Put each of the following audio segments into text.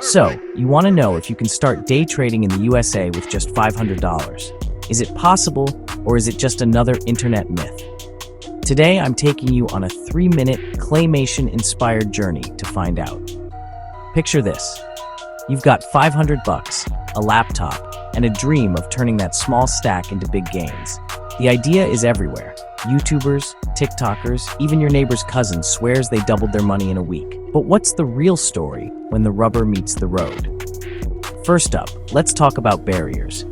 So, you want to know if you can start day trading in the USA with just $500. Is it possible, or is it just another internet myth? Today, I'm taking you on a 3-minute claymation-inspired journey to find out. Picture this. You've got $500, a laptop, and a dream of turning that small stack into big gains. The idea is everywhere. YouTubers, TikTokers, even your neighbor's cousin swears they doubled their money in a week. But what's the real story when the rubber meets the road? First up, let's talk about barriers.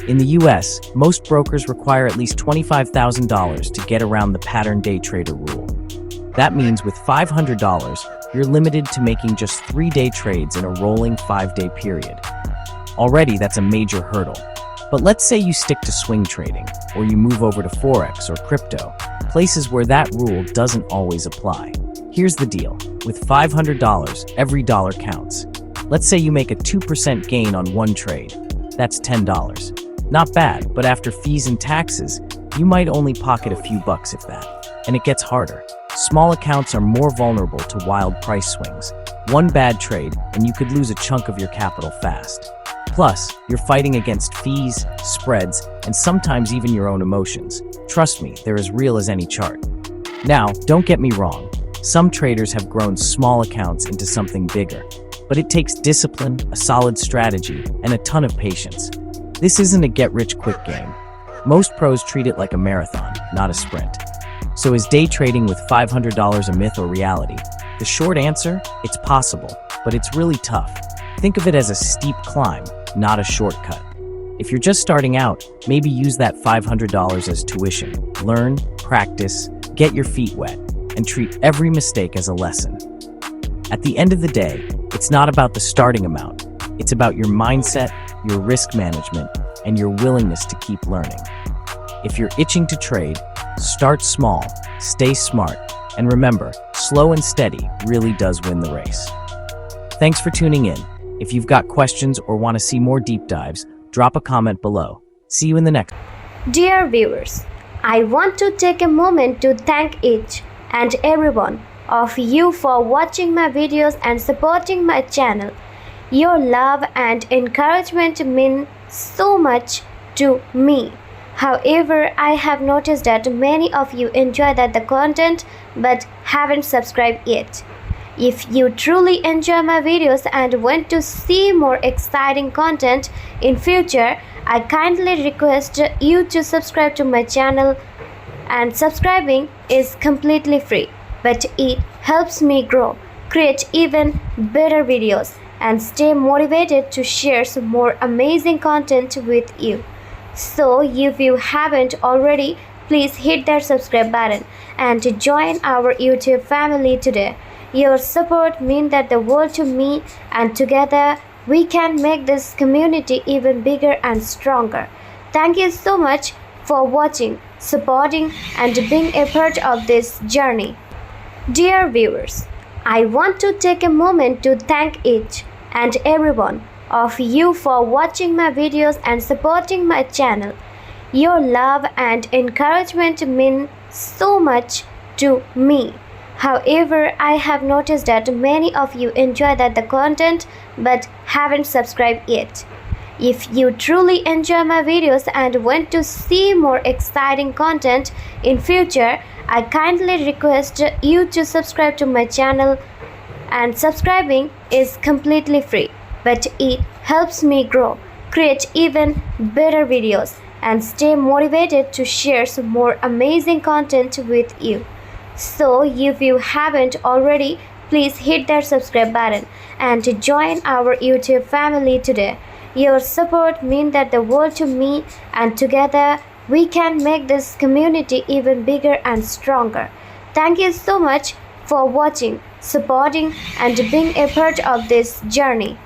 In the US, most brokers require at least $25,000 to get around the pattern day trader rule. That means with $500, you're limited to making just 3-day trades in a rolling 5-day period. Already, that's a major hurdle. But let's say you stick to swing trading, or you move over to forex or crypto, places where that rule doesn't always apply. Here's the deal. With $500, every dollar counts. Let's say you make a 2% gain on one trade. That's $10. Not bad, but after fees and taxes, you might only pocket a few bucks if that. And it gets harder. Small accounts are more vulnerable to wild price swings. One bad trade, and you could lose a chunk of your capital fast. Plus, you're fighting against fees, spreads, and sometimes even your own emotions. Trust me, they're as real as any chart. Now, don't get me wrong. Some traders have grown small accounts into something bigger, but it takes discipline, a solid strategy, and a ton of patience. This isn't a get-rich-quick game. Most pros treat it like a marathon, not a sprint. So is day trading with $500 a myth or reality? The short answer? It's possible, but it's really tough. Think of it as a steep climb, not a shortcut. If you're just starting out, maybe use that $500 as tuition. Learn, practice, get your feet wet, and treat every mistake as a lesson. At the end of the day, it's not about the starting amount. It's about your mindset, your risk management, and your willingness to keep learning. If you're itching to trade, start small, stay smart, and remember, slow and steady really does win the race. Thanks for tuning in. If you've got questions or want to see more deep dives, drop a comment below. See you in the next. Dear viewers, I want to take a moment to thank each and every one of you for watching my videos and supporting my channel. Your love and encouragement mean so much to me. However, I have noticed that many of you enjoy the content but haven't subscribed yet. If you truly enjoy my videos and want to see more exciting content in future, I kindly request you to subscribe to my channel, and subscribing is completely free, but it helps me grow, create even better videos, and stay motivated to share some more amazing content with you. So if you haven't already, please hit that subscribe button and join our YouTube family today. Your support means the world to me, and together we can make this community even bigger and stronger. Thank you so much for watching, supporting, and being a part of this journey. Dear viewers, I want to take a moment to thank each and every one of you for watching my videos and supporting my channel. Your love and encouragement mean so much to me. However, I have noticed that many of you enjoy the content but haven't subscribed yet. If you truly enjoy my videos and want to see more exciting content in future, I kindly request you to subscribe to my channel, and subscribing is completely free, but it helps me grow, create even better videos, and stay motivated to share some more amazing content with you. So if you haven't already, please hit that subscribe button and join our YouTube family today. Your support means the world to me, and together we can make this community even bigger and stronger. Thank you so much for watching, supporting, and being a part of this journey.